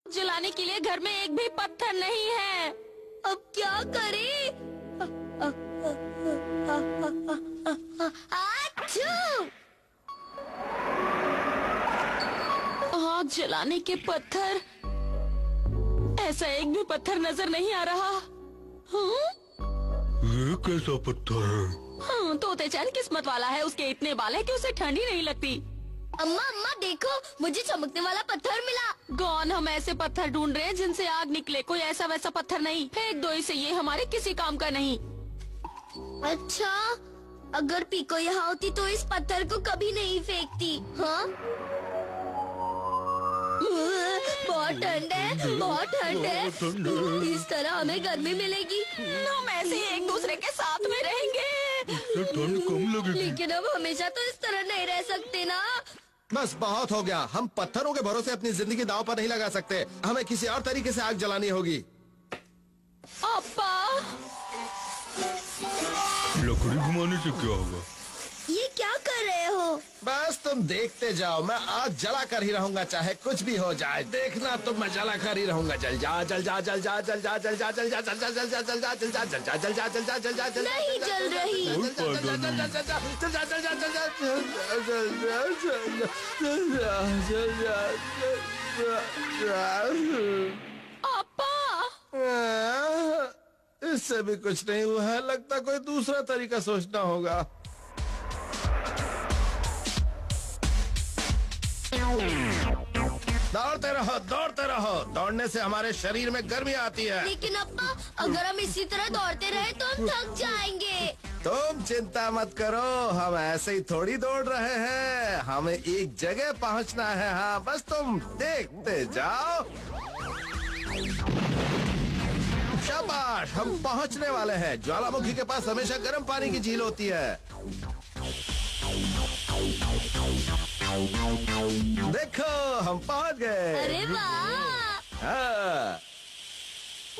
जलाने के लिए घर में एक भी पत्थर नहीं है। अब क्या करें? आच्छू! आग जलाने के पत्थर, ऐसा एक भी पत्थर नजर नहीं आ रहा। ये कैसा पत्थर है? तोते चैन किस्मत वाला है, उसके इतने बाल है कि उसे ठंड ही नहीं लगती। अम्मा अम्मा देखो, मुझे चमकने वाला पत्थर मिला। गौन, हम ऐसे पत्थर ढूंढ रहे हैं जिनसे आग निकले, कोई ऐसा वैसा पत्थर नहीं। फेंक दो इसे, ये हमारे किसी काम का नहीं। अच्छा, अगर पीको यहाँ होती तो इस पत्थर को कभी नहीं फेंकती। हाँ, बहुत ठंड है, बहुत ठंड है। इस तरह हमें गर्मी मिलेगी। हम ऐसे ही एक दूसरे के साथ में रहेंगे। इससे ठंड कम लगेगी। लेकिन अब हमेशा तो इस तरह नहीं रह सकते ना। बस बहुत हो गया। हम पत्थरों के भरोसे अपनी जिंदगी दांव पर नहीं लगा सकते। हमें किसी और तरीके से आग जलानी होगी। अप्पा, लकड़ी घुमाने से क्या होगा? ये क्या कर रहे हो? बस तुम देखते जाओ, मैं आग जला कर ही रहूंगा, चाहे कुछ भी हो जाए। देखना, तुम मैं जला कर ही रहूंगा। जल जा जल जा जल जा जल जा जल जा जल जा जल जा जल जा जल जा जल जा जल जा जल जा जल जा जल जा जल नहीं जल रही। अप्पा, इससे भी कुछ नहीं हुआ है। लगता कोई दूसरा तरीका सोचना होगा। दौड़ते रहो, दौड़ते रहो। दौड़ने से हमारे शरीर में गर्मी आती है। लेकिन अप्पा, अगर हम इसी तरह दौड़ते रहे तो हम थक जाएंगे। तुम चिंता मत करो, हम ऐसे ही थोड़ी दौड़ रहे हैं। हमें एक जगह पहुंचना है। हाँ, बस तुम देखते जाओ। शाबाश, हम पहुंचने वाले हैं। ज्वालामुखी के पास हमेशा गर्म पानी की झील होती है। देखो, हम पहुंच गए। अरे वाह! हाँ।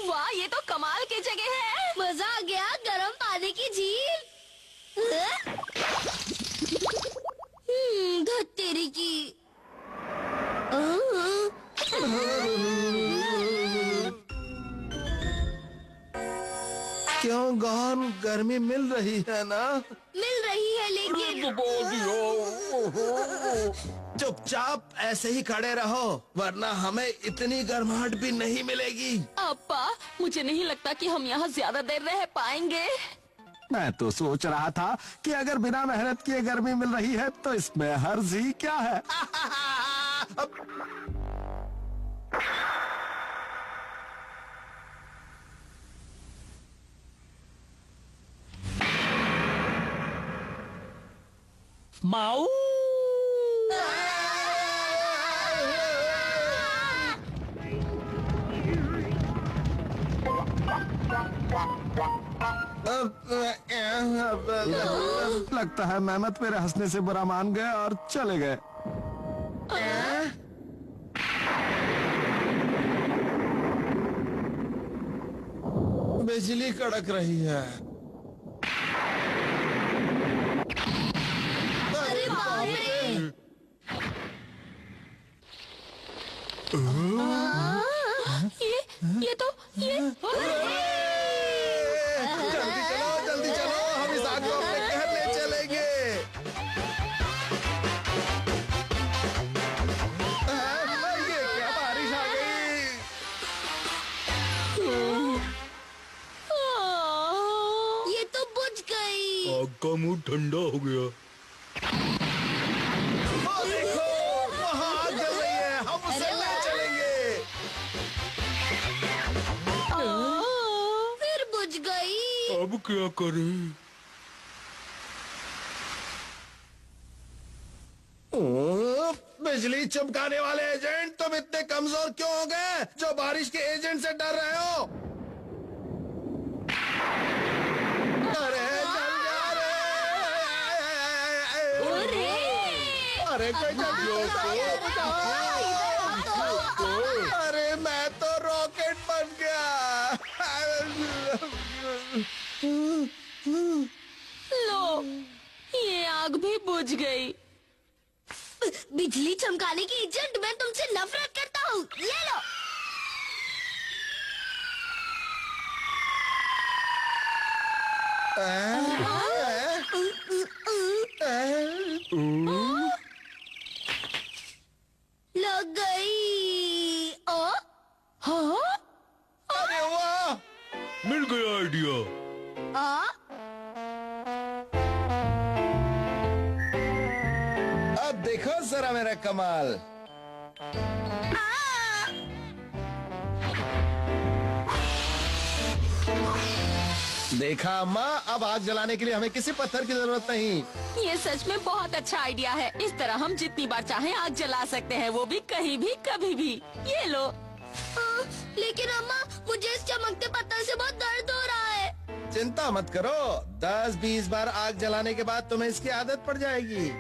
वाह, ये तो कमाल की जगह है। मजा आ गया, गर्म पानी की झील। धत तेरी की। क्यों गौन, गर्मी मिल रही है ना? मिल रही है, लेकिन चुपचाप ऐसे ही खड़े रहो, वरना हमें इतनी गर्माहट भी नहीं मिलेगी। अप्पा, मुझे नहीं लगता कि हम यहाँ ज्यादा देर रह पाएंगे। मैं तो सोच रहा था कि अगर बिना मेहनत किए गर्मी मिल रही है तो इसमें हर्ज ही क्या है। माऊ, लगता है मेहमत मेरे हंसने से बुरा मान गए और चले गए। बिजली कड़क रही है। अरे बाप रे! ये जल्दी चलो, जल्दी चलो, हम इस आग को अपने घर ले चलेंगे। ये क्या बारिश आ गई। ये तो बुझ गई। आग का मुंह ठंडा हो गया। ओ देखो, वहाँ आग जल रही है, हम उसे ले चलेंगे। फिर बुझ गई। अब क्या करें? बिजली चमकाने वाले एजेंट, तुम इतने कमजोर क्यों हो गए जो बारिश के एजेंट से डर रहे हो? अरे जल जा रहे। अरे कोई जल्दी बचाओ। अरे मैं तो रॉकेट बन गया। लो, ये आग भी बुझ गई। बिजली चमकाने की एजेंट, मैं तुमसे नफरत करता हूँ। ये लो। लग गई। ओ हाँ? अरे वाह, मिल गया आइडिया। आ? अब देखो जरा मेरा कमाल। देखा अम्मा, अब आग जलाने के लिए हमें किसी पत्थर की जरूरत नहीं। ये सच में बहुत अच्छा आइडिया है। इस तरह हम जितनी बार चाहें आग जला सकते हैं, वो भी कहीं भी कभी भी। ये लो। लेकिन अम्मा, मुझे इस चमकते पत्थर से बहुत दर्द हो रहा है। चिंता मत करो, 10-20 बार आग जलाने के बाद तुम्हें इसकी आदत पड़ जाएगी।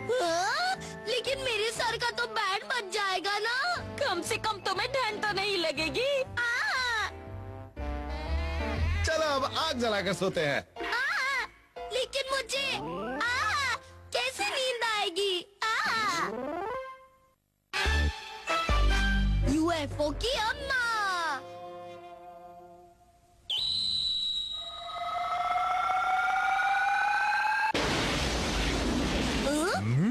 लेकिन मेरे सर का तो बैंड बच जाएगा ना। कम से कम तुम्हें ठंड तो नहीं लगेगी। चलो अब आग जलाकर सोते हैं। लेकिन मुझे कैसे नींद आएगी? यूएफओ की अम्मा।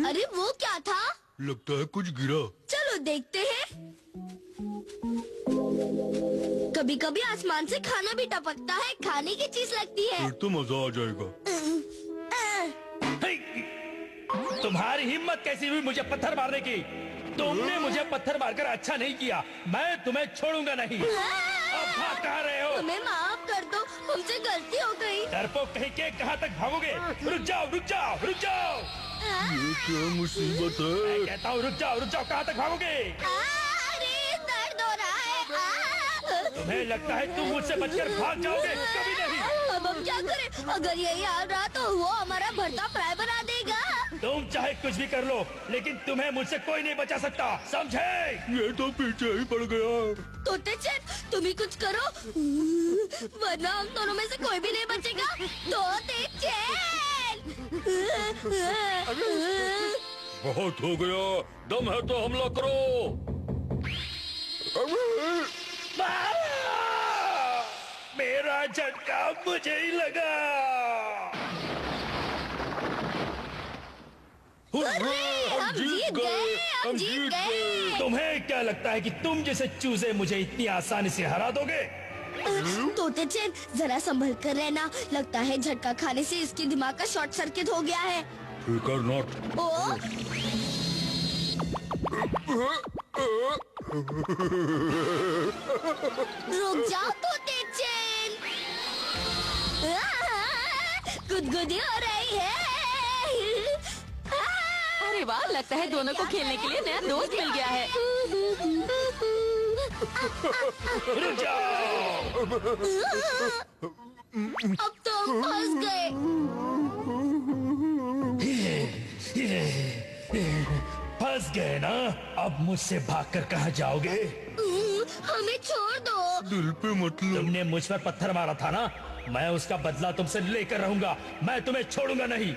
अरे वो क्या था? लगता है कुछ गिरा। चलो देखते हैं। कभी कभी आसमान से खाना भी टपकता है, खाने की चीज लगती है। फिर तो मजा आ जाएगा। तुम्हारी हिम्मत कैसी हुई मुझे पत्थर मारने की? तुमने मुझे पत्थर मारकर अच्छा नहीं किया। मैं तुम्हें छोड़ूंगा नहीं। अब भाग कहाँ रहे हो? हमें माफ कर दो, हमसे गलती हो गई। डरपोक कहीं के, कहाँ तक भागोगे? रुक जाओ, रुक जाओ, रुक जाओ। ये क्या मुसीबत है? मैं कहता हूँ रुक जाओ, रुक जाओ। कहाँ तक भागोगे? अरे दर्द हो रहा है। तुम्हें लगता है तुम मुझसे बचकर भाग जाओगे? कभी नहीं। अब हम क्या करें? अगर यही हाल रहा तो वो हमारा भरता फ्राई बना देगा। तुम चाहे कुछ भी कर लो, लेकिन तुम्हें मुझसे कोई नहीं बचा सकता, समझे? ये तो पीछे ही पड़ गया। तोते चैन, तुम ही कुछ करो, वरना हम दोनों में से कोई भी नहीं बचेगा। तोते चैन। बहुत हो गया, दम है तो हमला करो। मेरा झटका मुझे ही लगा। हम जीत गए, हम जीत गए। तुम्हें क्या लगता है कि तुम जैसे चूजे मुझे इतनी आसानी से हरा दोगे? तोते चैन, जरा संभल कर रहना। लगता है झटका खाने से इसके दिमाग का शॉर्ट सर्किट हो गया है। फिकर नॉट। ओ रुक जाओ तोते चैन। गुदगुदी हो रही है। अरे वाह, लगता है दोनों को खेलने के लिए नया दोस्त मिल गया है। रुक जाओ। अब तो हम फंस गए। फंस गए ना? अब मुझसे भागकर कहाँ जाओगे? हमें छोड़ दो। दिल पे मतलब। तुमने मुझ पर पत्थर मारा था ना, मैं उसका बदला तुमसे लेकर रहूंगा। मैं तुम्हें छोड़ूंगा नहीं।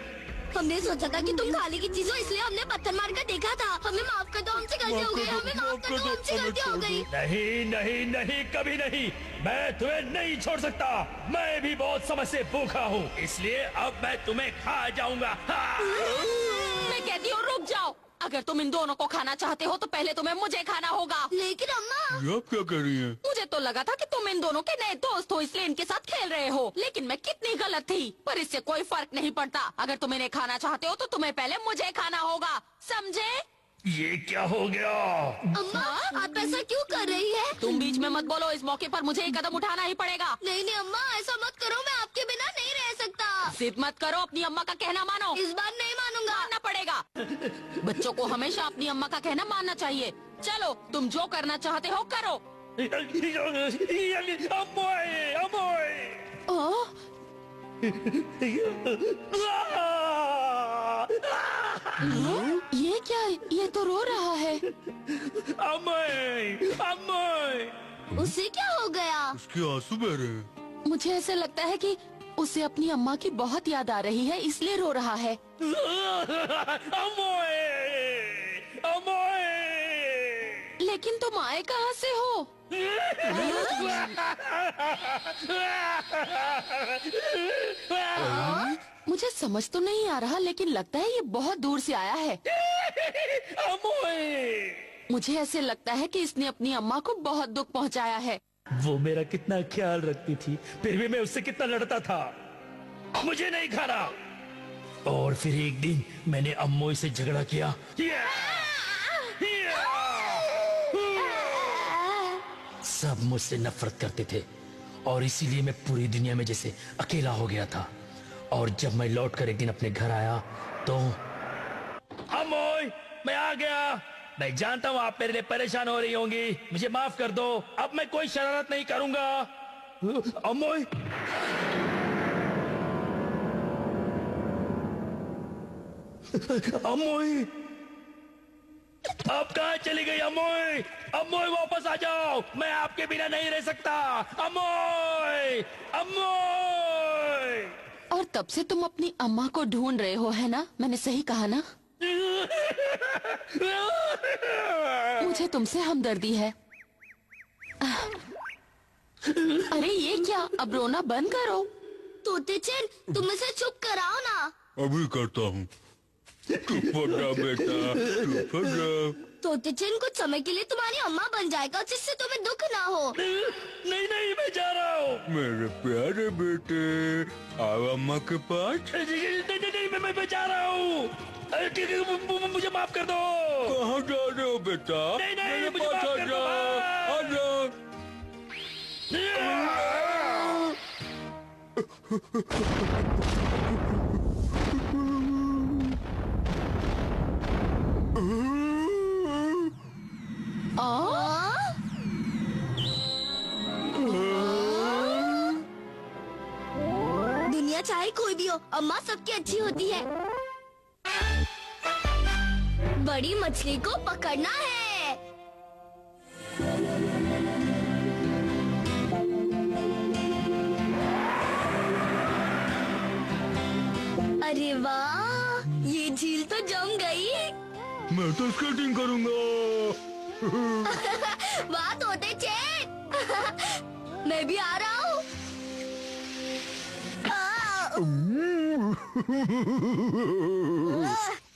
हमने सोचा था कि तुम खाने की चीज हो, इसलिए हमने पत्थर मार कर देखा था। हमें माफ कर दो, हमसे गलती हो गई। हमें माफ कर दो, हमसे गलती हो गई। नहीं नहीं नहीं, कभी नहीं। मैं तुम्हें नहीं छोड़ सकता। मैं भी बहुत समय से भूखा हूँ, इसलिए अब मैं तुम्हें खा जाऊंगा। मैं कहती हूँ रुक जाओ। अगर तुम इन दोनों को खाना चाहते हो तो पहले तुम्हें मुझे खाना होगा। लेकिन अम्मा, ये आप क्या कह रही हैं? मुझे तो लगा था कि तुम इन दोनों के नए दोस्त हो, इसलिए इनके साथ खेल रहे हो। लेकिन मैं कितनी गलत थी। पर इससे कोई फर्क नहीं पड़ता। अगर तुम इन्हें खाना चाहते हो तो तुम्हें पहले मुझे खाना होगा, समझे? ये क्या हो गया? अम्मा आप ऐसा क्यों कर रही है? तुम बीच में मत बोलो। इस मौके पर मुझे एक कदम उठाना ही पड़ेगा। नहीं नहीं अम्मा, ऐसा मत करो। मैं आपके बिना नहीं रह सकता। जिद मत करो, अपनी अम्मा का कहना मानो। इस बार नहीं मानूंगा। मानना पड़ेगा। बच्चों को हमेशा अपनी अम्मा का कहना मानना चाहिए। चलो, तुम जो करना चाहते हो करो। अमोय, अमोय। ओह, ये क्या? ये तो रो रहा है। अमोय, अमोय। उसे क्या हो गया? उसके आंसू बह रहे हैं। मुझे ऐसे लगता है कि उसे अपनी अम्मा की बहुत याद आ रही है, इसलिए रो रहा है। अमोय, अमोय। लेकिन तुम आए कहाँ से हो? मुझे समझ तो नहीं आ रहा, लेकिन लगता है ये बहुत दूर से आया है। अमोई! मुझे ऐसे लगता है कि इसने अपनी अम्मा को बहुत दुख पहुंचाया है। वो मेरा कितना ख्याल रखती थी, फिर भी मैं उससे कितना लड़ता था। मुझे नहीं खाना। और फिर एक दिन मैंने अम्मोई से झगड़ा किया। सब मुझसे नफरत करते थे और इसीलिए मैं पूरी दुनिया में जैसे अकेला हो गया था। और जब मैं लौटकर एक दिन अपने घर आया तो अम्मोई, मैं आ गया। मैं जानता हूँ आप मेरे लिए परेशान हो रही होंगी, मुझे माफ कर दो। अब मैं कोई शरारत नहीं करूंगा। अम्मोई, अम्मोई, आप कहाँ चली गई अम्मोई? अम्मोई वापस आ जाओ, मैं आपके बिना नहीं रह सकता। अम्मोई, अम्मोई। और तब से तुम अपनी अम्मा को ढूंढ रहे हो, है ना? मैंने सही कहा ना? मुझे तुमसे हमदर्दी है। अरे ये क्या, अब रोना बंद करो। तोते चैन, तुम इसे चुप कराओ ना। अभी करता हूँ। चुप हो जा बेटा, चुप हो जा। तोते चैन कुछ समय के लिए तुम्हारी अम्मा बन जाएगा, जिससे तुम्हें दुख ना हो। नहीं नहीं, मैं जा रहा हूँ। मेरे प्यारे बेटे, आओ अम्मा के पास। नहीं, मैं जा रहा हूँ। ठीक है, मुझे माफ कर दो। कहाँ जा रहे हो बेटा? नहीं, मेरे मुझे पास माफ आ कर जाओ, दो। आ जाओ। दुनिया चाहे कोई भी हो, अम्मा सबकी अच्छी होती है। बड़ी मछली को पकड़ना है। अरे वाह, ये झील तो जम गई। मैं तो स्केटिंग करूंगा। वाह तोते चैन, मैं भी आ रहा हूँ।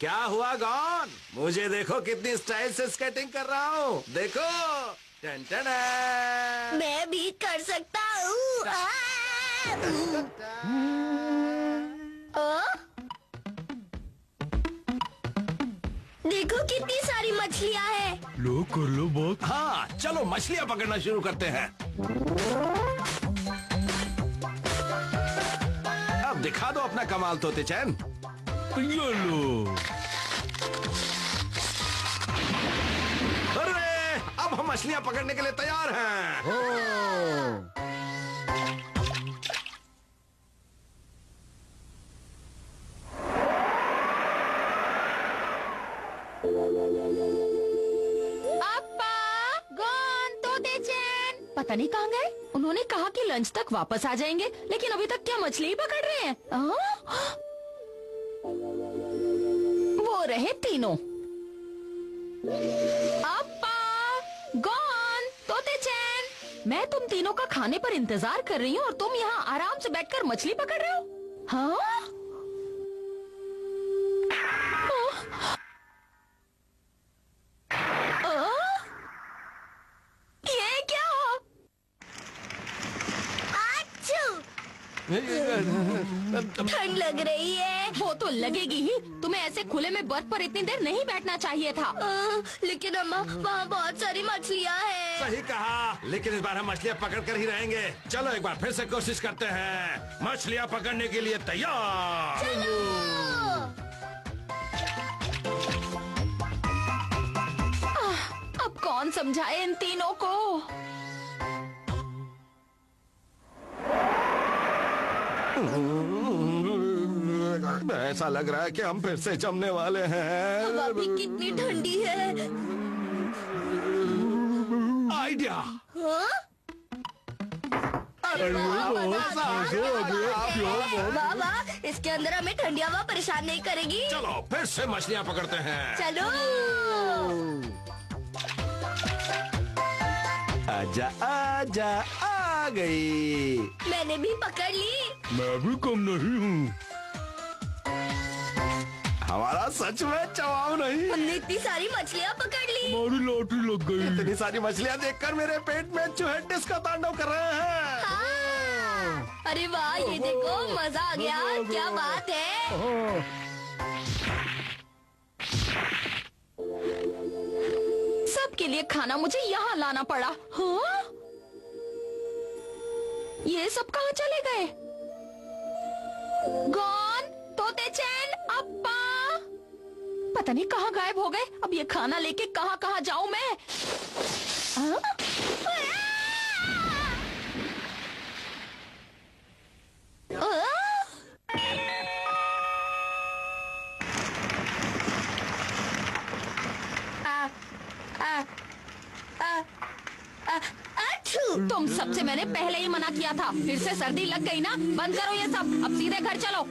क्या हुआ गॉन? मुझे देखो कितनी स्टाइल से स्केटिंग कर रहा हूँ। देखो, टन टन टन। मैं भी कर सकता हूँ। देखो कितनी सारी मछलियाँ हैं। लो कर लो बात। हाँ, चलो मछलियाँ पकड़ना शुरू करते हैं। अब दिखा दो अपना कमाल तोते चैन। ये लो। अरे, अब हम मछलियाँ पकड़ने के लिए तैयार हैं। पता नहीं कहाँ गए। उन्होंने कहा कि लंच तक वापस आ जाएंगे, लेकिन अभी तक क्या मछली ही पकड़ रहे हैं। वो रहे तीनों। अप्पा, गॉन, तोते चैन, मैं तुम तीनों का खाने पर इंतजार कर रही हूँ और तुम यहाँ आराम से बैठकर मछली पकड़ रहे हो। हाँ? ठंड लग रही है। वो तो लगेगी ही। तुम्हें ऐसे खुले में बर्फ पर इतनी देर नहीं बैठना चाहिए था। लेकिन अम्मा, वहाँ बहुत सारी मछलियाँ हैं। सही कहा, लेकिन इस बार हम मछलियाँ पकड़ कर ही रहेंगे। चलो एक बार फिर से कोशिश करते हैं। मछलियाँ पकड़ने के लिए तैयार। अब कौन समझाए इन तीनों को। ऐसा लग रहा है कि हम फिर से जमने वाले हैं। हवा भी कितनी ठंडी है। आइडिया। हाँ? अरे वाह, वाह, इसके अंदर हमें ठंडी हवा परेशान नहीं करेगी। चलो फिर से मछलियाँ पकड़ते हैं। चलो। आजा आजा गई। मैंने भी पकड़ ली। मैं भी कम नहीं हूँ। हमारा सच में जवाब नहीं। हमने इतनी सारी मछलियाँ पकड़ ली। हमारी लॉटरी लग गई। इतनी सारी मछलियाँ देखकर मेरे पेट में चूहे डिस्को तांडव कर रहे हैं। हाँ। अरे वाह, ये देखो, मजा आ गया। क्या बात है। सबके लिए खाना मुझे यहाँ लाना पड़ा। हाँ? ये सब कहाँ चले गए? गॉन, तोते चैन, अप्पा, पता नहीं कहाँ गायब हो गए। अब ये खाना लेके कहाँ कहाँ जाऊं मैं? हाँ? तुम सबसे मैंने पहले ही मना किया था। फिर से सर्दी लग गई ना। बंद करो ये सब, अब सीधे घर चलो।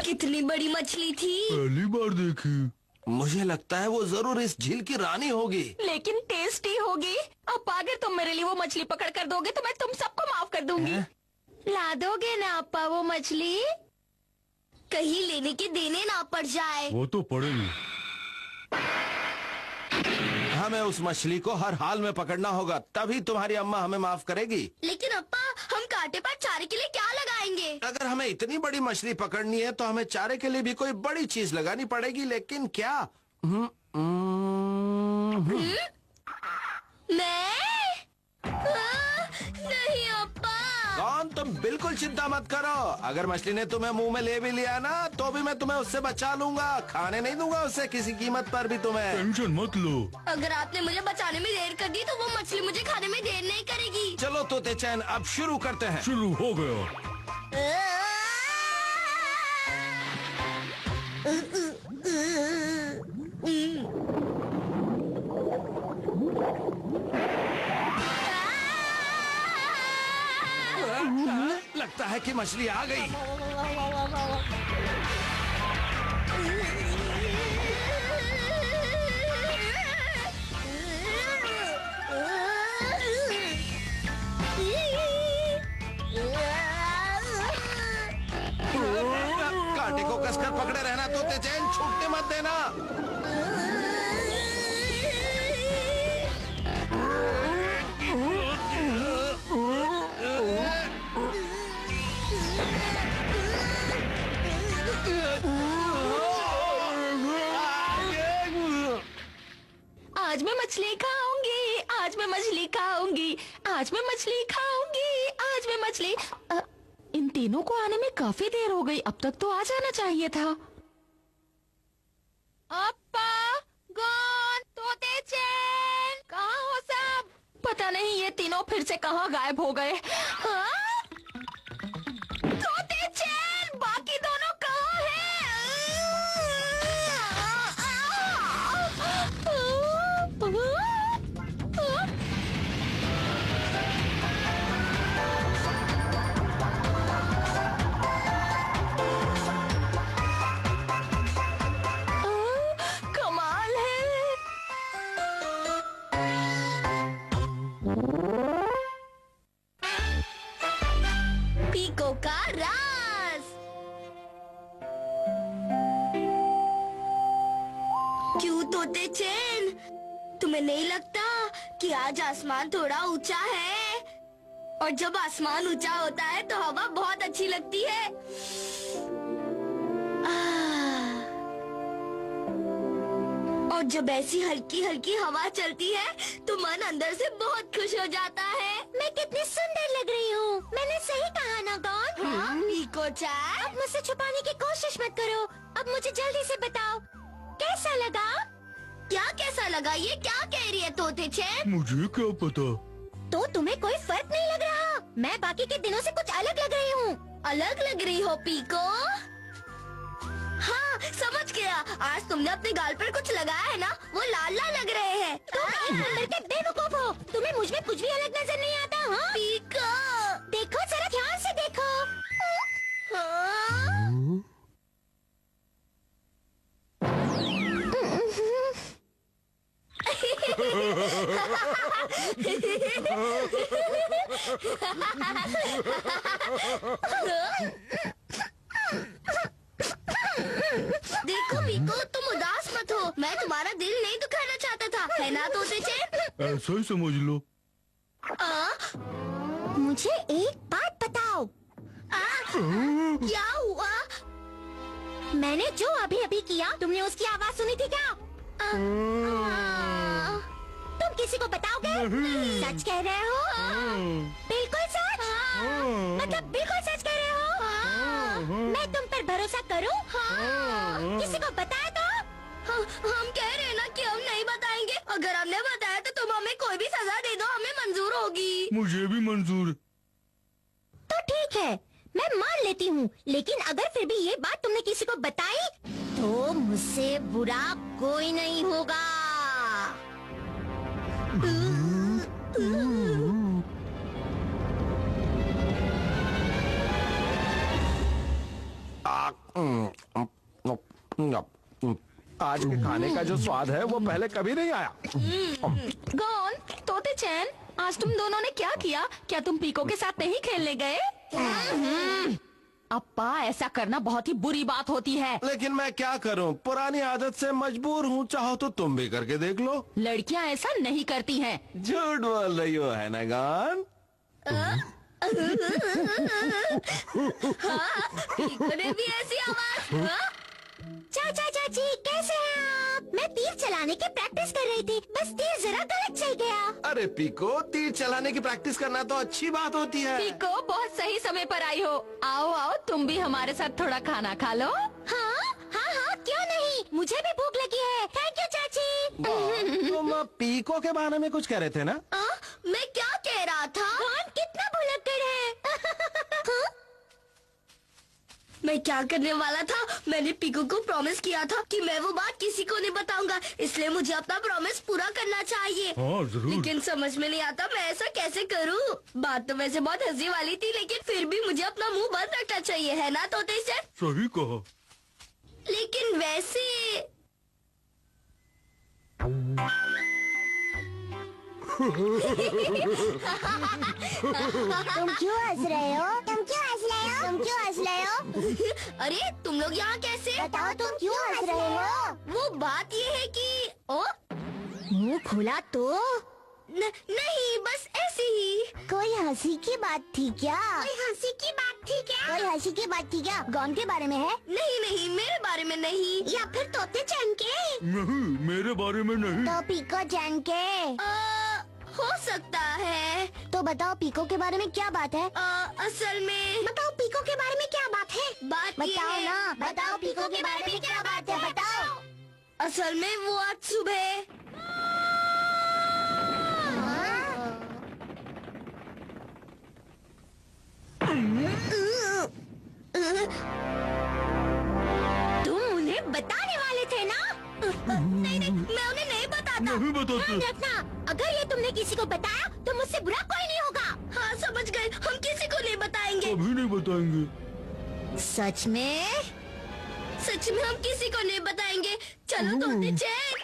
कितनी बड़ी मछली थी। पहली बार देखी। मुझे लगता है वो जरूर इस झील की रानी होगी। लेकिन टेस्टी होगी। अब अगर तुम मेरे लिए वो मछली पकड़ कर दोगे तो मैं तुम सबको माफ कर दूंगी। ला दोगे ना अप्पा वो मछली? कहीं लेने के देने ना पड़ जाए। वो तो पड़ेगी। हमें उस मछली को हर हाल में पकड़ना होगा, तभी तुम्हारी अम्मा हमें माफ करेगी। लेकिन अप्पा, हम कांटे पर चारे के लिए क्या लगाएंगे? अगर हमें इतनी बड़ी मछली पकड़नी है तो हमें चारे के लिए भी कोई बड़ी चीज लगानी पड़ेगी। लेकिन क्या? मैं? नहीं अप्पा। कौन? तुम बिल्कुल चिंता मत करो। अगर मछली ने तुम्हें मुंह में ले भी लिया ना तो भी मैं तुम्हें उससे बचा लूंगा। खाने नहीं दूंगा उससे किसी कीमत पर भी तुम्हें। टेंशन मत लो। अगर आपने मुझे बचाने में देर कर दी तो वो मछली मुझे खाने में देर नहीं करेगी। चलो तोते चैन, अब शुरू करते हैं। शुरू हो गया। लगता है कि मछली आ गई। कांटे को कसकर पकड़े रहना तोते चैन, छूटने मत देना। आज मैं मछली खाऊंगी, आज मैं मछली खाऊंगी, आज मैं मछली खाऊंगी, आज मैं मछली। इन तीनों को आने में काफी देर हो गई। अब तक तो आ जाना चाहिए था। अप्पा, गॉन, तोते चैन, कहाँ हो सब? पता नहीं ये तीनों फिर से कहाँ गायब हो गए। हाँ? तोते चैन, बाकी दोनों कहाँ हैं? कमाल है। पीको का राज। क्यों तोते चैन, तुम्हें नहीं लगता कि आज आसमान थोड़ा ऊंचा है? और जब आसमान ऊंचा होता है तो हवा बहुत अच्छी लगती है। और जब ऐसी हल्की हल्की हवा चलती है तो मन अंदर से बहुत खुश हो जाता है। मैं कितनी सुंदर लग रही हूँ। मैंने सही कहा ना गॉन? हाँ, पीको चैन, अब मुझसे छुपाने की कोशिश मत करो। अब मुझे जल्दी से बताओ, कैसा लगा? क्या कैसा लगा? ये क्या कह रही है तोते चैन? मुझे क्या पता। तो तुम्हें कोई फर्क नहीं लग रहा? मैं बाकी के दिनों से कुछ अलग लग रही हूँ। अलग लग रही हो पीको? हाँ, समझ गया। आज तुमने अपने गाल पर कुछ लगाया है ना, वो लाल लाल लग रहे हैं। तुम एक नंबर के बेवकूफ हो। तुम्हें मुझ में कुछ भी अलग नजर नहीं आता। हाँ? पीको, देखो जरा ध्यान से देखो। हाँ? देखो पीको, तुम उदास मत हो। मैं तुम्हारा दिल नहीं दुखाना चाहता था, है ना तोते चैन? ऐसा ही समझ लो। मुझे एक बात बताओ। क्या हुआ? मैंने जो अभी अभी किया, तुमने उसकी आवाज सुनी थी क्या? तुम किसी को बताओगे? सच कह रहे हो? बिल्कुल सच? मतलब बिल्कुल सच कह रहे हो? मैं तुम पर भरोसा करूं? किसी को बताया तो? हम कह रहे हैं ना कि हम नहीं बताएंगे। अगर हमने बताया तो तुम हमें कोई भी सजा दे दो, हमें मंजूर होगी। मुझे भी मंजूर। तो ठीक है, मैं मान लेती हूँ। लेकिन अगर फिर भी ये बात तुमने किसी को बताई तो मुझसे बुरा कोई नहीं होगा। आज के खाने का जो स्वाद है वो पहले कभी नहीं आया। गॉन, तोते चैन, आज तुम दोनों ने क्या किया? क्या तुम पीको के साथ नहीं खेलने गए? अप्पा, ऐसा करना बहुत ही बुरी बात होती है। लेकिन मैं क्या करूं, पुरानी आदत से मजबूर हूं। चाहो तो तुम भी करके देख लो। लड़कियां ऐसा नहीं करती हैं। झूठ बोल रही हो, है ना गान? पीको ने भी ऐसी आवाज। चाचा चाची, कैसे हैं आप? मैं तीर चलाने की प्रैक्टिस कर रही थी, बस तीर जरा गलत चल गया। अरे पीको, तीर चलाने की प्रैक्टिस करना तो अच्छी बात होती है। पीको, बहुत सही समय पर आई हो। आओ आओ, तुम भी हमारे साथ थोड़ा खाना खा लो। हाँ हाँ हाँ, क्यों नहीं, मुझे भी भूख लगी है। थैंक यू चाची। तुम पीको के बारे में कुछ कह रहे थे ना? मैं क्या कह रहा था? कितना भुलक्कड़ है। हाँ? मैं क्या करने वाला था? मैंने पीको को प्रॉमिस किया था कि मैं वो बात किसी को नहीं बताऊंगा, इसलिए मुझे अपना प्रॉमिस पूरा करना चाहिए। हाँ, जरूर। लेकिन समझ में नहीं आता मैं ऐसा कैसे करूं। बात तो वैसे बहुत हंसी वाली थी, लेकिन फिर भी मुझे अपना मुंह बंद रखना चाहिए, है ना तोते से? सही कहा। लेकिन वैसे तुम क्यों हंस रहे हो? तुम क्यों हंस रहे हो? तुम क्यों हंस रहे हो? अरे तुम लोग यहाँ कैसे? बताओ तुम क्यों हंस रहे हो? वो बात ये है कि मुंह खोला तो नहीं, बस ऐसे ही। कोई हंसी की बात थी क्या? कोई हंसी की बात थी क्या? कोई हंसी की बात थी क्या? गॉन के बारे में है? नहीं नहीं, मेरे बारे में नहीं। या फिर तोते चैन के? नहीं, मेरे बारे में नहीं। तो पीको चैन के? हो सकता है। तो बताओ पीको के बारे में क्या बात है? असल में बताओ पीको के बारे में क्या बात है? बात बताओ ना, बताओ पीको के बारे में क्या बात है, बताओ। असल में वो आज सुबह तुम उन्हें बताने वाले थे ना? नहीं नहीं, मैं उन्हें नहीं बताता। नहीं बताते। ध्यान रखना, अगर ये तुमने किसी को बताया तो मुझसे बुरा कोई नहीं होगा। हाँ समझ गए, हम किसी को नहीं बताएंगे। कभी नहीं बताएंगे। सच में? सच में हम किसी को नहीं बताएंगे। चलो तोते चैन।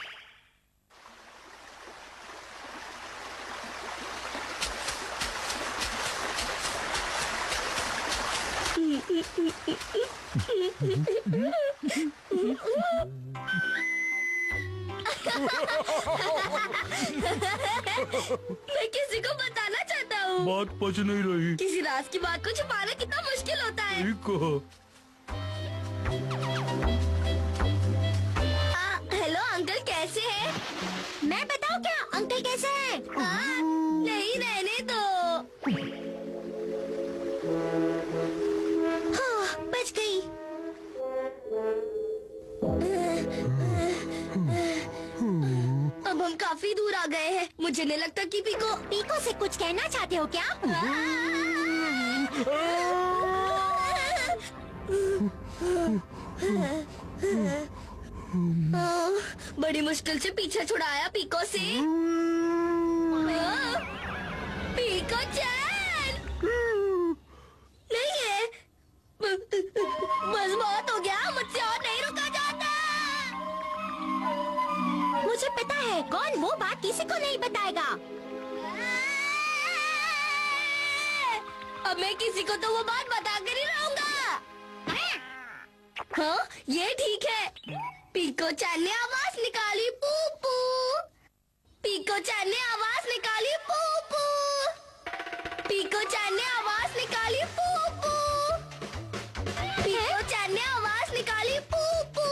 मैं किसी को बताना चाहता हूँ। बात पच नहीं रही। किसी राज की बात को छुपाना कितना मुश्किल होता है। ठीक कहा। हेलो अंकल, कैसे हैं? मैं बताऊँ क्या अंकल कैसे हैं? नहीं, रहने दो। हाँ, बच गई। अब हम काफी दूर आ गए हैं। मुझे नहीं लगता कि पीको से कुछ कहना चाहते हो क्या? बड़ी मुश्किल से पीछे छुड़ाया पीको से। पीको चैन नहीं है। बस बहुत हो गया, मुझसे और नहीं रुका जाता। मुझे पता है कौन वो बात किसी को नहीं बताएगा। अब मैं किसी को तो वो बात बता कर ही रहूंगा। हाँ, ये ठीक है। पीको चैन ने आवाज निकाली, पू पू। पीको चैन ने आवाज निकाली, पू पू। पीको चैन ने आवाज निकाली, पू पू। पीको चैन ने आवाज निकाली, पू पू।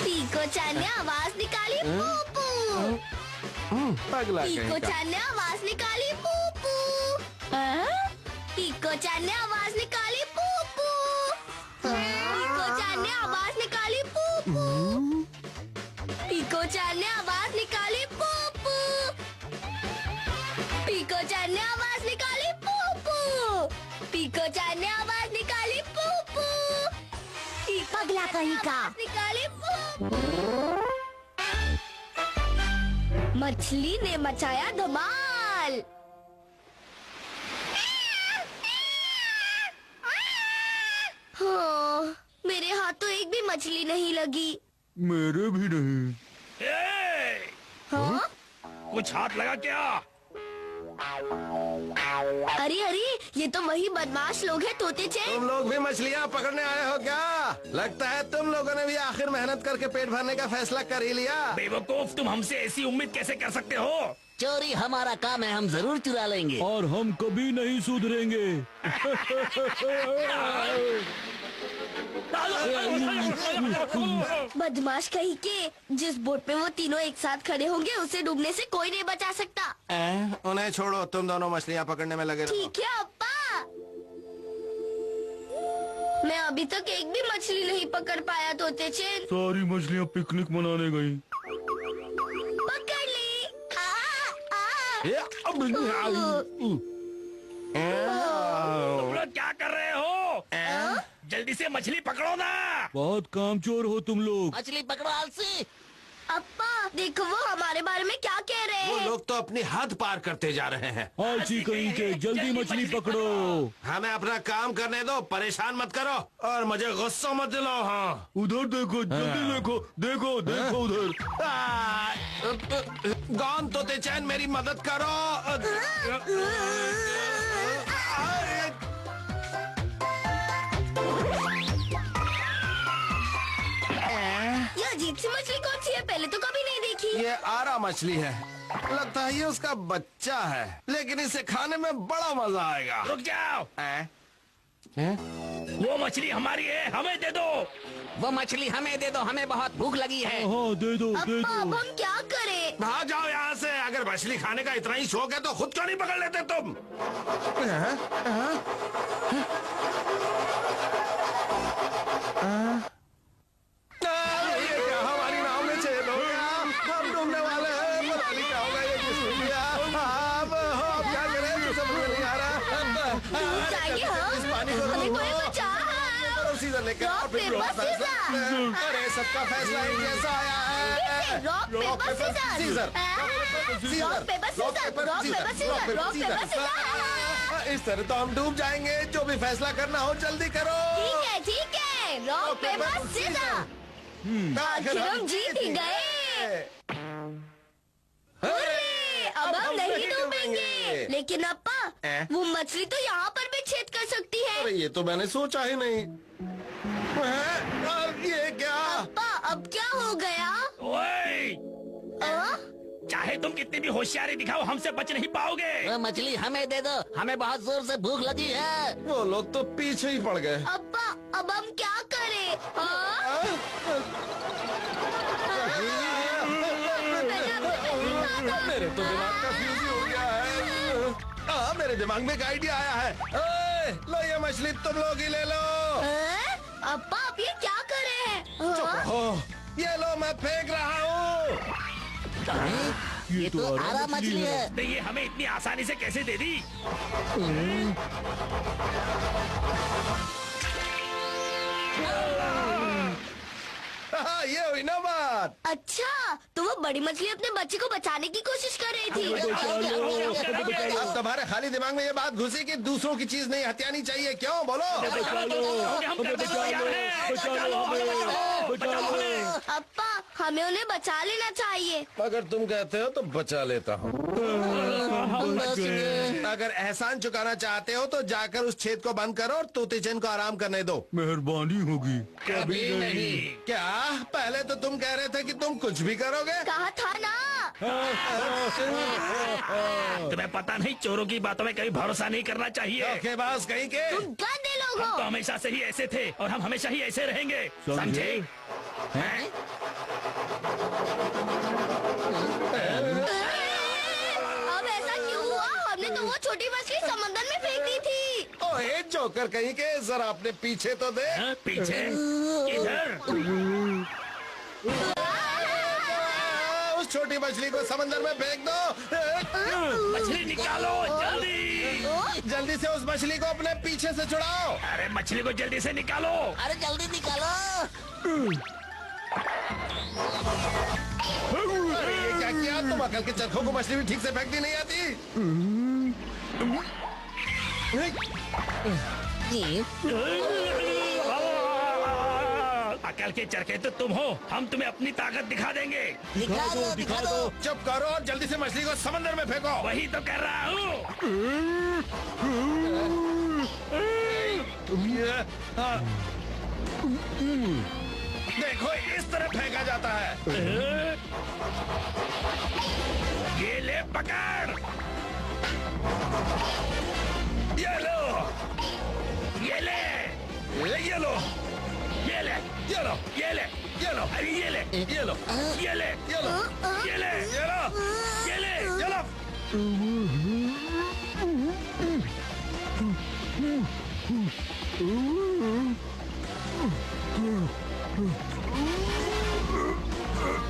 पीको चैन ने आवाज निकाली, पू पू। पगला पीको कहीं का। चैन ने आवाज निकाली, पू पू। पीको चैन ने आवाज निकाली, पू पू। पीको चैन ने आवाज निकाली, पू पू। पीको चैन ने आवाज निकाली, पू पू। पीको चैन ने आवाज निकाली, पू पू। पीको चैन ने आवाज निकाली, पू पू। पगला कहीं का। निकाली, पू पू। मछली ने मचाया धमाल। हाँ, मेरे हाथ तो एक भी मछली नहीं लगी। मेरे भी नहीं। हाँ? कुछ हाथ लगा क्या? अरे अरे, ये तो वही बदमाश लोग हैं तोते चैन। तुम लोग भी मछलियाँ पकड़ने आए हो क्या? लगता है तुम लोगों ने भी आखिर मेहनत करके पेट भरने का फैसला कर ही लिया। बेवकूफ, तुम हमसे ऐसी उम्मीद कैसे कर सकते हो? चोरी हमारा काम है, हम जरूर चुरा लेंगे। और हम कभी नहीं सुधरेंगे। बदमाश कहीं के। जिस बोट पे वो तीनों एक साथ खड़े होंगे उसे डूबने से कोई नहीं बचा सकता। उन्हें छोड़ो, तुम दोनों मछलियाँ पकड़ने में लगे रहो। ठीक है अप्पा। मैं अभी तक एक भी मछली नहीं पकड़ पाया तोते चैन। सारी मछलियाँ पिकनिक मनाने गई। पकड़ ली। तुम लोग क्या कर रहे हो? जल्दी से मछली पकड़ो ना। बहुत कामचोर हो तुम लोग। मछली पकड़ो आलसी। अप्पा देखो वो हमारे बारे में क्या कह रहे वो हैं। लोग तो अपनी हद पार करते जा रहे हैं। आलसी कहीं के, जल्दी मछली पकड़ो। हमें अपना काम करने दो, परेशान मत करो और मुझे गुस्सा मत दिलाओ। हाँ, उधर देखो, जल्दी देखो, देखो देखो उधर। गौन तोते चैन मेरी मदद करो। ये अजीब सी मछली कौन सी है? पहले तो कभी नहीं देखी। ये आरा मछली है। लगता है ये उसका बच्चा है, लेकिन इसे खाने में बड़ा मजा आएगा। रुक जाओ। वो मछली हमारी है, हमें दे दो। वो मछली हमें दे दो, हमें बहुत भूख लगी है। हाँ दे दो, दे अप्पा अब दो। हम क्या करें? भाग जाओ यहाँ से। अगर मछली खाने का इतना ही शौक है तो खुद क्यों नहीं पकड़ लेते तुम? ये क्या हमारी नाव में छेद हो गया? हम डूबने वाले हैं। पता नहीं क्या होगा ये किसने किया। अब क्या करें? मुझे समझ में नहीं आ रहा। डूब जाएंगे हम। इस पानी को हमें रोको। कोई बचाओ। सीजर लेकर रॉक, और फिर पेपर, रॉक, पेपर, सीजर। अरे सबका फैसला एक जैसा आया है। Rock paper scissor. Rock paper scissor. Rock paper scissor. Rock paper scissor. इस तरह तो हम डूब जाएंगे। जो भी फैसला करना हो जल्दी करो। ठीक है। Rock paper scissor. आखिर हम जीत ही गए। हुर्रे, अब हम नहीं डूबेंगे। लेकिन अप्पा वो मछली तो यहाँ पर भी छेद कर सकती है। अरे ये तो मैंने सोचा ही नहीं। और ये क्या? अप्पा अब क्या हो गया? ओए, आ? चाहे तुम कितनी भी होशियारी दिखाओ, हमसे बच नहीं पाओगे। वो मछली हमें दे दो, हमें बहुत जोर से भूख लगी है। वो लोग तो पीछे ही पड़ गए। अप्पा अब हम क्या करें? हाँ? मेरे तो दिमाग का फ्यूज ही हो गया है। मेरे दिमाग में एक आइडिया आया है। ओए, लो ये मछली तुम लोग ही ले लो। अप्पा आप ये क्या कर रहे हैं? हाँ? ओह, ये लो मैं फेंक रहा हूँ। ये तो आराम मछली है। तो ये हमें इतनी आसानी से कैसे दे दी? हाँ, ये हुई ना बात। अच्छा, तो वो बड़ी मछली अपने बच्चे को बचाने की कोशिश कर रही थी। अब तुम्हारे खाली दिमाग में ये बात घुसी कि दूसरों की चीज नहीं हथियानी चाहिए, क्यों बोलो? अप्पा, हमें उन्हें बचा लेना चाहिए। अगर तुम कहते हो तो बचा लेता हूँ। अगर एहसान चुकाना चाहते हो तो जाकर उस छेद को बंद करो और तोते चैन को आराम करने दो। मेहरबानी होगी। कभी नहीं। क्या? पहले तो तुम कह रहे थे कि तुम कुछ भी करोगे। कहा था ना। तुम्हें पता नहीं, चोरों की बातों में कभी भरोसा नहीं करना चाहिए। धोखेबाज कहीं के। तुम गंदे लोग हम तो हो। हमेशा से ही ऐसे थे और हम हमेशा ही ऐसे रहेंगे, समझे? हैं? अब ऐसा क्यों हुआ? हमने तो वो छोटी मछली समंदर में फेंक दी थी। ओए जोकर कहीं के, जरा अपने पीछे तो दे। हाँ, पीछे इधर। उस छोटी मछली को समंदर में फेंक दो। मछली निकालो जल्दी। जल्दी से उस मछली को अपने पीछे से छुड़ाओ। अरे मछली को जल्दी से निकालो। अरे जल्दी निकालो। अरे ये क्या किया? तुम अकल के चरखों को मछली भी ठीक से फेंकती नहीं आती। अकल के चरखे तो तुम हो, हम तुम्हें अपनी ताकत दिखा देंगे। दिखा दो, दिखा दो। चुप करो और जल्दी से मछली को समंदर में फेंको। वही तो कर रहा हूँ। देखो, इस तरह फेंका जाता है। ये ले पकड़। ये लो, ये ले, ये लो, ये ले, ये लो, ये ले, ये लो, अरे ये ले, ये लो, ये ले, ये लो, ये ले, ये लो, ये ले। ये लो।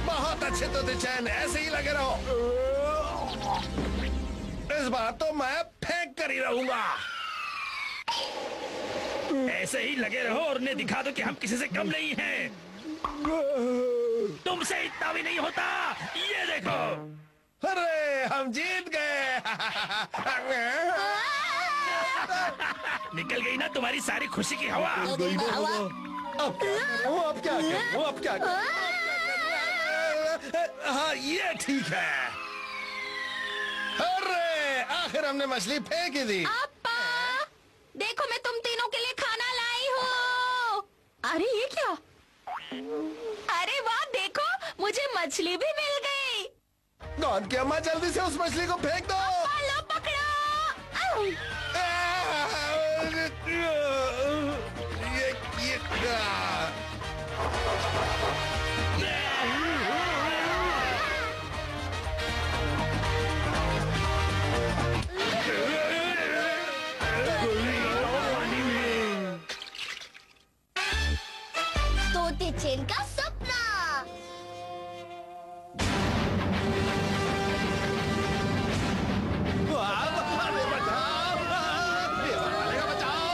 बहुत अच्छे तोते चैन, ऐसे ही लगे रहो। इस बार तो मैं फेंक कर ही रहूंगा। ऐसे ही लगे रहो और उन्हें दिखा दो कि हम किसी से कम नहीं हैं। तुमसे इतना भी नहीं होता। ये देखो। अरे हम जीत गए। निकल गई ना तुम्हारी सारी खुशी की हवा। हवा। अब क्या करूं? अब क्या करूं? हाँ, ये ठीक है। अरे आखिर हमने मछली फेंक ही दी। अप्पा, देखो मैं तुम तीनों के लिए खाना लाई हूँ। अरे ये क्या? अरे वाह, देखो मुझे मछली भी मिल गई। गौन की अम्मा, जल्दी से उस मछली को फेंक दो। लो पकड़ो। आउ। ये तोते चैन का सपना। अरे बचाओ! ये वाले का बचाओ!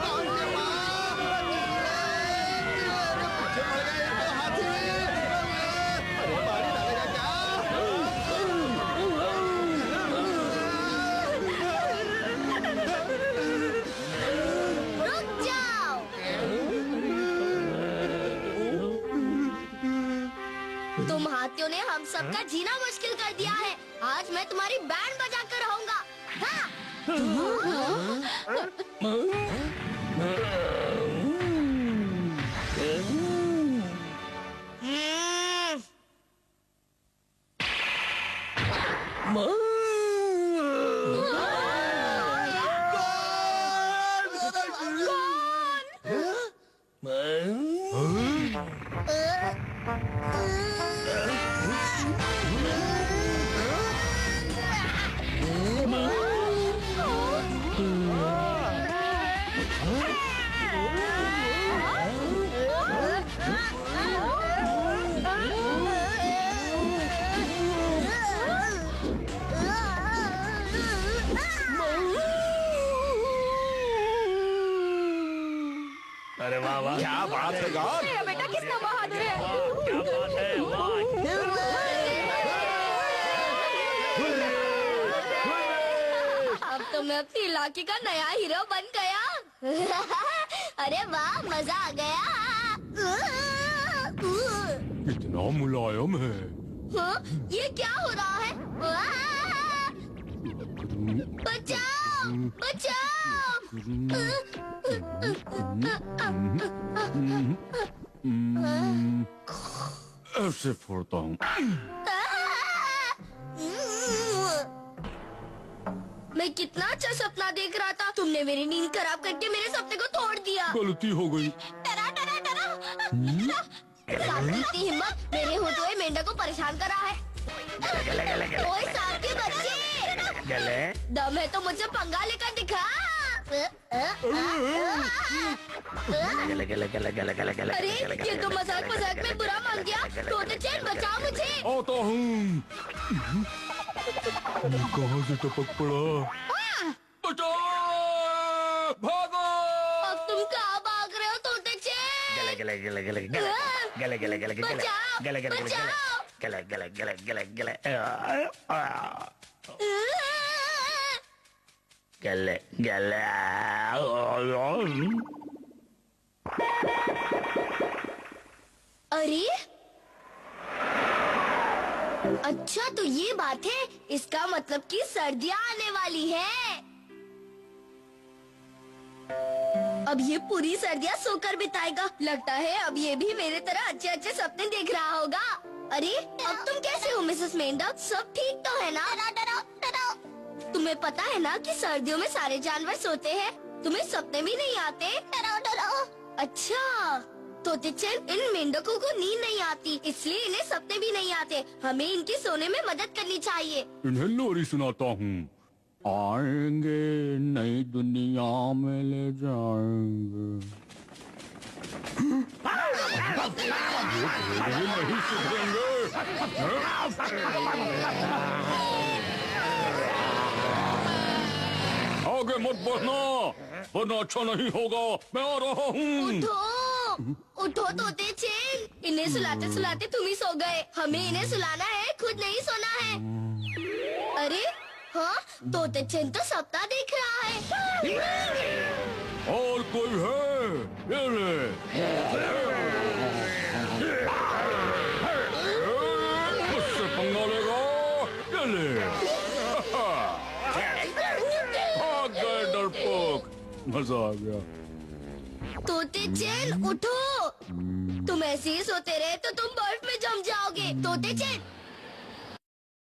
गौन की अम्मा! पीछे पड़ गए तो हाथी। अरे मारी डालेगा क्या? रुक जाओ। तुम हाथियों ने हम सबका जीना मुश्किल कर दिया है। आज मैं तुम्हारी बैंड बजा कर रहूंगा। हाँ। वाह वाह क्या बात है गॉड। मेरा बेटा कितना बहादुर है। क्या बात है, अब तो मैं अपनी इलाके का नया हीरो बन गया। अरे वाह, मजा आ गया। कितना मुलायम है। हाँ, ये क्या हो रहा है? बचाओ, बचाओ। ऐसे फोड़ता हूँ। मैं कितना अच्छा सपना देख रहा था। तुमने मेरी नींद खराब करके मेरे सपने को तोड़ दिया। गलती हो गई। डरा डरा डरा। सांप की हिम्मत मेरे होते हुए मेंढक को परेशान कर रहा है। ओए सांप के बच्चे, दम है तो मुझसे पंगा लेकर दिखा। अरे ये तो मजाक मजाक में बुरा मान गया। तोते चैन बचाओ मुझे। आता हूँ। कहाँ से टपक पड़ा? बचाओ! भागो! अब तुम कहाँ भाग रहे हो तोते चैन? अरे अच्छा, तो ये बात है। इसका मतलब कि सर्दियाँ आने वाली है। अब ये पूरी सर्दियाँ सोकर बिताएगा। लगता है अब ये भी मेरे तरह अच्छे अच्छे सपने देख रहा होगा। अरे अब तुम कैसे हो मिसेस मेंढक? सब ठीक तो है ना? तुम्हें पता है ना कि सर्दियों में सारे जानवर सोते हैं। तुम्हें सपने भी नहीं आते? अच्छा, तोते चैन, इन मेंढकों को नींद नहीं आती, इसलिए इन्हें सपने भी नहीं आते। हमें इनके सोने में मदद करनी चाहिए। इन्हें लोरी सुनाता हूँ। आएंगे नई दुनिया में ले जाएंगे। नहीं सुधरेंगे। आगे मत बढ़ना, वरना अच्छा नहीं होगा। मैं आ रहा हूँ। उठो, उठो तोते चैन। इन्हें सुलाते सुलाते तुम ही सो गए। हमें इन्हें सुलाना है, खुद नहीं सोना है। अरे हाँ, तोते चैन तो सपना देख रहा है। और कोई है? ये ले। मुझसे पंगा लेगा? ये ले। भाग गए डरपोक। मजा आ गया। तोते चैन उठो। तुम ऐसे ही सोते रहे तो तुम बर्फ में जम जाओगे। तोते चैन